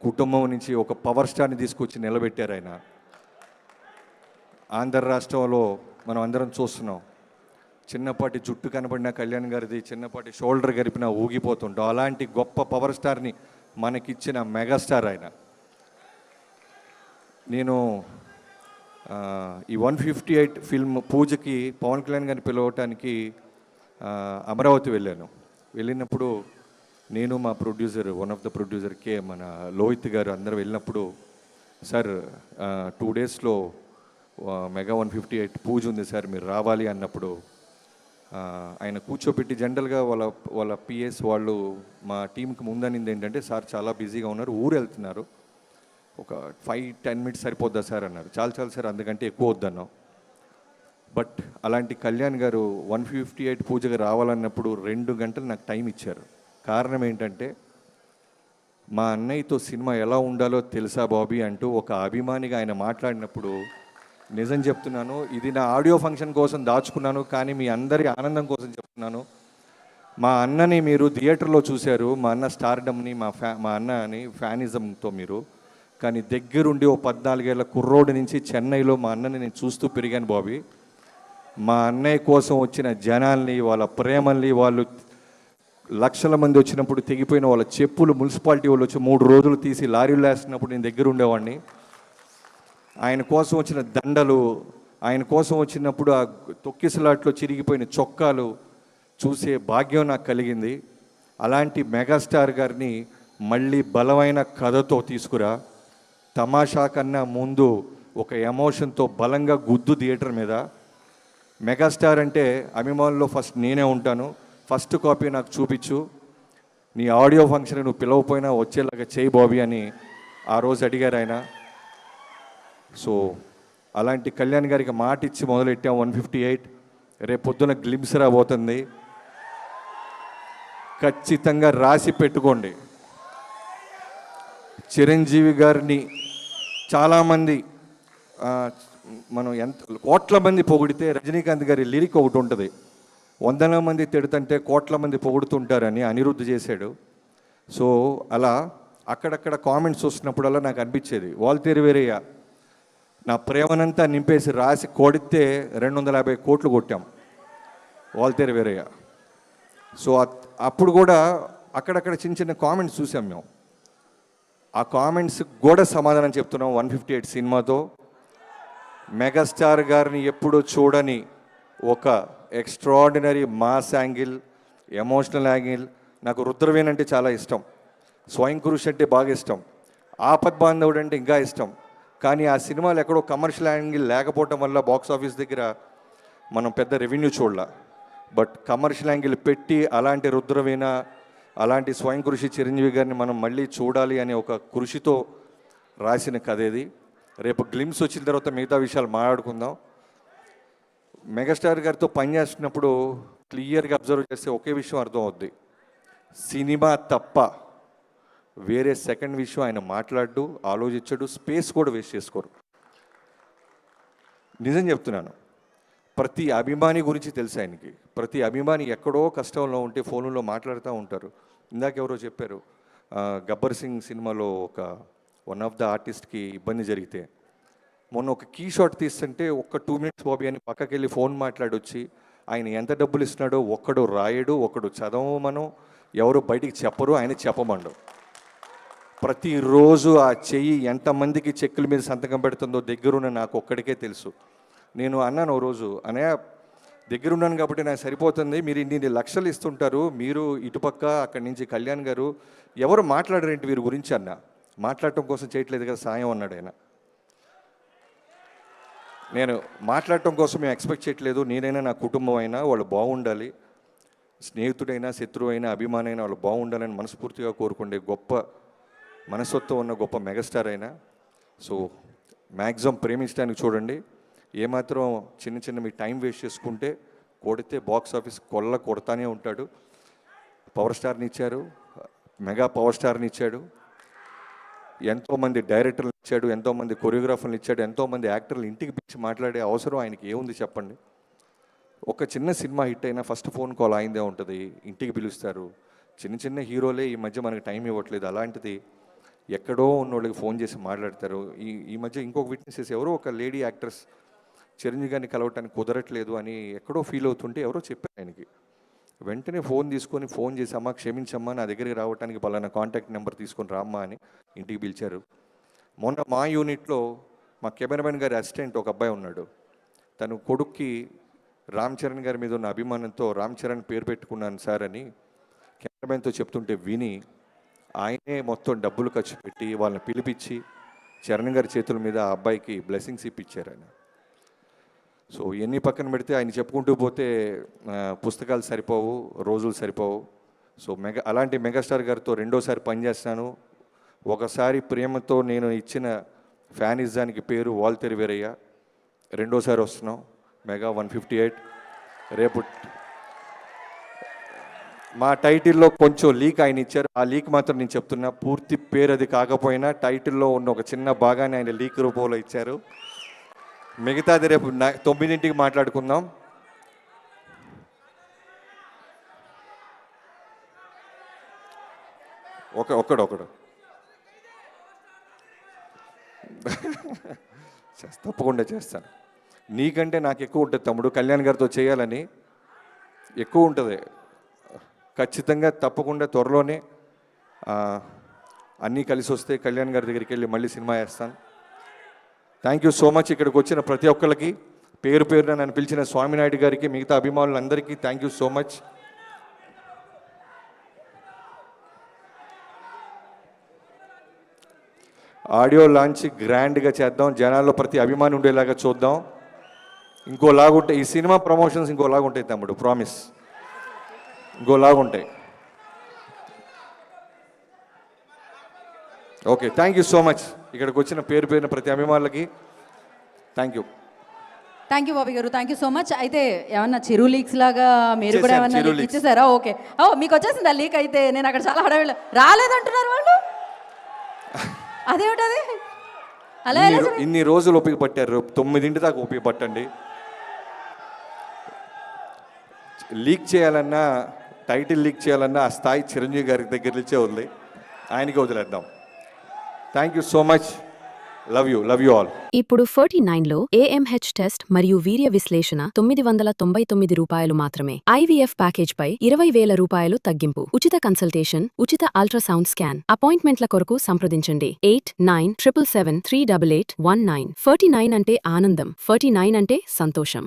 కుటుంబం నుంచి ఒక పవర్ స్టార్ని తీసుకొచ్చి నిలబెట్టారు ఆయన. ఆంధ్ర రాష్ట్రంలో మనం అందరం చూస్తున్నాం. చిన్నపాటి జుట్టు కనబడిన కళ్యాణ్ గారిది, చిన్నపాటి షోల్డర్ గరిపినా ఊగిపోతుంటాం. అలాంటి గొప్ప పవర్ స్టార్ని మనకిచ్చిన మెగాస్టార్ ఆయన. నేను ఈ 158 ఫిల్మ్ పూజకి పవన్ కళ్యాణ్ గారిని పిలవటానికి అమరావతి వెళ్ళాను. వెళ్ళినప్పుడు నేను మా producer, one of the producer మన లోహిత్ గారు అందరూ వెళ్ళినప్పుడు, సార్ 2 డేస్లో మెగా 158 పూజ ఉంది సార్, మీరు రావాలి అన్నప్పుడు ఆయన కూర్చోబెట్టి జనరల్గా వాళ్ళ పిఎస్ వాళ్ళు మా టీంకి ముందనింది ఏంటంటే, సార్ చాలా బిజీగా ఉన్నారు, ఊరు వెళ్తున్నారు, ఒక 5-10 మినిట్స్ సరిపోద్దా సార్ అన్నారు. చాలు సార్, అందుకంటే ఎక్కువ వద్దన్నాం. బట్ అలాంటి కళ్యాణ్ గారు 158 పూజగా రావాలన్నప్పుడు 2 గంటలు నాకు టైం ఇచ్చారు. కారణం ఏంటంటే, మా అన్నయ్యతో సినిమా ఎలా ఉండాలో తెలుసా బాబీ అంటూ ఒక అభిమానిగా ఆయన మాట్లాడినప్పుడు, నిజం చెప్తున్నాను, ఇది నా ఆడియో ఫంక్షన్ కోసం దాచుకున్నాను, కానీ మీ అందరి ఆనందం కోసం చెప్తున్నాను. మా అన్నని మీరు థియేటర్లో చూశారు, మా అన్న స్టార్డమ్ని, మా అన్నని ఫ్యానిజంతో మీరు, కానీ దగ్గరుండి ఓ 14 ఏళ్ళ కుర్రోడి నుంచి చెన్నైలో మా అన్నని నేను చూస్తూ పెరిగాను బాబీ. మా అన్నయ్య కోసం వచ్చిన జనాల్ని, వాళ్ళ ప్రేమల్ని, వాళ్ళు లక్షల మంది వచ్చినప్పుడు తెగిపోయిన వాళ్ళ చెప్పులు మున్సిపాలిటీ వాళ్ళు వచ్చి 3 రోజులు తీసి లారీలు వేస్తున్నప్పుడు నేను దగ్గర ఉండేవాడిని. ఆయన కోసం వచ్చిన దండలు, ఆయన కోసం వచ్చినప్పుడు ఆ తొక్కిసలాట్లో చిరిగిపోయిన చొక్కాలు చూసే భాగ్యం నాకు కలిగింది. అలాంటి మెగాస్టార్ గారిని మళ్ళీ బలమైన కథతో తీసుకురా, తమాషా కన్నా ముందు ఒక ఎమోషన్తో బలంగా గుద్దు థియేటర్ మీద. మెగాస్టార్ అంటే అభిమానుల్లో ఫస్ట్ నేనే ఉంటాను, ఫస్ట్ కాపీ నాకు చూపించు, నీ ఆడియో ఫంక్షన్ నువ్వు పిలవపోయినా వచ్చేలాగా చేయి బాబీ అని ఆ రోజు అడిగారు ఆయన. సో అలాంటి కళ్యాణ్ గారికి మాట ఇచ్చి మొదలెట్టాం 158. రేపు పొద్దున గ్లిమ్స్ రాబోతుంది, ఖచ్చితంగా రాసి పెట్టుకోండి. చిరంజీవి గారిని చాలామంది, మనం కోట్ల మంది పొగిడితే రజనీకాంత్ గారి లిరిక్ ఒకటి ఉంటుంది, 100ల మంది తిడుతుంటే కోట్ల మంది పొగుడుతుంటారని అనిరుద్ధ్ చేశాడు. సో అలా అక్కడక్కడ కామెంట్స్ వస్తున్నప్పుడల్లా నాకు అనిపించేది, వాల్తేరు వీరయ్య నా ప్రేమనంతా నింపేసి రాసి కొడితే 250 కోట్లు కొట్టాం వాల్తేరు వీరయ్య. సో అప్పుడు కూడా అక్కడక్కడ చిన్న కామెంట్స్ చూసాం మేము. ఆ కామెంట్స్ కూడా సమాధానం చెప్తున్నాం 158 సినిమాతో. మెగాస్టార్ గారిని ఎప్పుడూ చూడని ఒక extraordinary mass angle, emotional angle. నాకు రుద్రవీణ అంటే చాలా ఇష్టం, స్వయం కృషి అంటే బాగా ఇష్టం, ఆపద్ బాంధవుడు అంటే ఇంకా ఇష్టం. కానీ ఆ సినిమాలు ఎక్కడో కమర్షియల్ యాంగిల్ లేకపోవటం వల్ల బాక్స్ ఆఫీస్ దగ్గర మనం పెద్ద రెవెన్యూ చూడాల. బట్ కమర్షియల్ యాంగిల్ పెట్టి అలాంటి రుద్రవీణ, అలాంటి స్వయం కృషి చిరంజీవి గారిని మనం మళ్ళీ చూడాలి అనే ఒక కృషితో రాసిన కథ ఇది. రేపు గ్లిమ్స్ వచ్చిన తర్వాత మిగతా విషయాలు మాట్లాడుకుందాం. మెగాస్టార్ గారితో పనిచేస్తున్నప్పుడు క్లియర్గా అబ్జర్వ్ చేస్తే ఒకే విషయం అర్థం అవుద్ది, సినిమా తప్ప వేరే సెకండ్ విషయం ఆయన మాట్లాడు, ఆలోచించడు, స్పేస్ కూడా వేస్ట్ చేసుకోరు. నిజం చెప్తున్నాను, ప్రతి అభిమాని గురించి తెలుసు ఆయనకి. ప్రతి అభిమాని ఎక్కడో కష్టంలో ఉంటే ఫోన్లో మాట్లాడుతూ ఉంటారు. ఇందాక ఎవరో చెప్పారు, గబ్బర్ సింగ్ సినిమాలో వన్ ఆఫ్ ద ఆర్టిస్ట్కి ఇబ్బంది జరిగితే మొన్న ఒక కీ షాట్ తీస్తుంటే ఒక్క 2 మినిట్స్ బాబీ అని పక్కకి వెళ్ళి ఫోన్ మాట్లాడొచ్చి ఆయన ఎంత డబ్బులు ఇస్తున్నాడో ఒక్కడు రాయడు, ఒక్కడు చదవమను, ఎవరు బయటికి చెప్పరు, ఆయన చెప్పమండు. ప్రతిరోజు ఆ చెయ్యి ఎంతమందికి చెక్కుల మీద సంతకం పెడుతుందో దగ్గరున్న నాకు ఒక్కడికే తెలుసు. నేను అన్నాను ఓ రోజు, అనే దగ్గరున్నాను కాబట్టి నాకు సరిపోతుంది, మీరు ఇన్ని లక్షలు ఇస్తుంటారు, మీరు ఇటుపక్క అక్కడి నుంచి కళ్యాణ్ గారు ఎవరు మాట్లాడరేంటి వీరి గురించి అన్న. మాట్లాడటం కోసం చేయట్లేదు కదా సాయం అన్నాడు ఆయన. నేను మాట్లాడటం కోసం మేము ఎక్స్పెక్ట్ చేయట్లేదు, నేనైనా నా కుటుంబం అయినా వాళ్ళు బాగుండాలి, స్నేహితుడైనా శత్రువైనా అభిమానైనా వాళ్ళు బాగుండాలని మనస్ఫూర్తిగా కోరుకుండే గొప్ప మనస్తత్వం ఉన్న గొప్ప మెగాస్టార్ అయినా. సో మ్యాక్సిమం ప్రేమించడానికి చూడండి. ఏమాత్రం చిన్న మీ టైం వేస్ట్ చేసుకుంటే కొడితే బాక్స్ ఆఫీస్ కొడతానే ఉంటాడు. పవర్ స్టార్ని ఇచ్చారు, మెగా పవర్ స్టార్ని ఇచ్చాడు, ఎంతోమంది డైరెక్టర్లు ఇచ్చాడు, ఎంతోమంది కొరియోగ్రాఫర్లు ఇచ్చాడు, ఎంతోమంది యాక్టర్లు ఇంటికి పిలిచి మాట్లాడే అవసరం ఆయనకి ఏముంది చెప్పండి. ఒక చిన్న సినిమా హిట్ అయినా ఫస్ట్ ఫోన్ కాల్ అయిందే ఉంటుంది, ఇంటికి పిలుస్తారు. చిన్న హీరోలే ఈ మధ్య మనకి టైం ఇవ్వట్లేదు. అలాంటిది ఎక్కడో ఉన్నోళ్ళకి ఫోన్ చేసి మాట్లాడతారు. ఈ మధ్య ఇంకొక విట్నెసెస్ ఎవరో ఒక లేడీ యాక్ట్రెస్ చిరంజీవి గారిని కలవటానికి కుదరట్లేదు అని ఎక్కడో ఫీల్ అవుతుంటే ఎవరో చెప్పారు ఆయనకి. వెంటనే ఫోన్ చేసి అమ్మ క్షమించమ్మా, నా దగ్గరికి రావడానికి పలానా కాంటాక్ట్ నెంబర్ తీసుకొని రామ్మా అని ఇంటికి పిలిచారు. మొన్న మా యూనిట్లో మా కెమెరామెన్ గారి అసిస్టెంట్ ఒక అబ్బాయి ఉన్నాడు. తను కొడుక్కి రామ్ చరణ్ గారి మీద ఉన్న అభిమానంతో రామ్ చరణ్ పేరు పెట్టుకున్నాను సార్ అని కెమెరామెన్తో చెప్తుంటే విని ఆయనే మొత్తం డబ్బులు ఖర్చు పెట్టి వాళ్ళని పిలిపించి చరణ్ గారి చేతుల మీద ఆ అబ్బాయికి బ్లెస్సింగ్స్ ఇప్పించారు ఆయన. సో ఎన్ని పక్కన పెడితే ఆయన చెప్పుకుంటూ పోతే పుస్తకాలు సరిపోవు, రోజులు సరిపోవు. సో అలాంటి మెగాస్టార్ గారితో రెండోసారి పనిచేస్తాను. ఒకసారి ప్రేమతో నేను ఇచ్చిన ఫ్యానిజానికి పేరు వాల్తెరి వీరయ్య. రెండోసారి వస్తున్నాం మెగా 158. రేపు మా టైటిల్లో కొంచెం లీక్ ఆయన ఇచ్చారు. ఆ లీక్ మాత్రం నేను చెప్తున్నా, పూర్తి పేరు అది కాకపోయినా టైటిల్లో ఉన్న ఒక చిన్న భాగాన్ని ఆయన లీక్ రూపంలో ఇచ్చారు. మిగతాది రేపు 9ంటికి మాట్లాడుకుందాం. ఒకడు తప్పకుండా చేస్తాను. నీకంటే నాకు ఎక్కువ ఉంటుంది తమ్ముడు, కళ్యాణ్ గారితో చేయాలని ఎక్కువ ఉంటుంది. ఖచ్చితంగా తప్పకుండా త్వరలోనే అన్నీ కలిసి వస్తే కళ్యాణ్ గారి దగ్గరికి వెళ్ళి మళ్ళీ సినిమా వేస్తాను. Thank you so much. ఇక్కడికి వచ్చిన ప్రతి ఒక్కరికి పేరు పేరున నన్ను పిలిచిన స్వామినాయుడు గారికి, మిగతా అభిమానులందరికీ thank you so much. Audio launch గ్రాండ్గా చేద్దాం, జనాల్లో ప్రతి అభిమాని ఉండేలాగా చూద్దాం. ఇంకోలాగుంటాయి ఈ సినిమా ప్రమోషన్స్, ఇంకోలాగుంటాయి తమ్ముడు, ప్రామిస్, ఇంకోలాగుంటాయి. Okay, thank you so much. ఇక్కడికి వచ్చిన పేరు పేరున ప్రతి అభిమానులకి thank you. Thank you Bobby గారు, థ్యాంక్ యూ సో మచ్. అయితే ఏమన్నా చిరు లీక్స్ లాగా మీరు కూడా ఏమన్నా లీక్ ఇచ్చేసారా? ఓకే, మీకు వచ్చేసింది ఆ లీక్. అయితే నేను అక్కడ చాలా హడావిడి రాలేదంటున్నారు వాళ్ళు, అదేమిటది అలా ఇన్ని రోజులు ఓపిక పట్టారు, 9 దాకా ఓపిక పట్టండి. లీక్ చేయాలన్నా, టైటిల్ లీక్ చేయాలన్నా ఆ స్థాయి చిరంజీవి గారి దగ్గర నుంచే ఉంది, ఆయనకి వదిలేద్దాం. Thank you so much. Love you all. ఇప్పుడు 49లో AMH టెస్ట్ మరియు వీర్య విశ్లేషణ 999 రూపాయలు మాత్రమే. IVF ప్యాకేజ్ పై 20,000 రూపాయలు తగ్గింపు. ఉచిత కన్సల్టేషన్, ఉచిత అల్ట్రాసౌండ్ స్కాన్. అపాయింట్మెంట్ల కొరకు సంప్రదించండి 8977738819. 49 అంటే ఆనందం, 49 అంటే సంతోషం.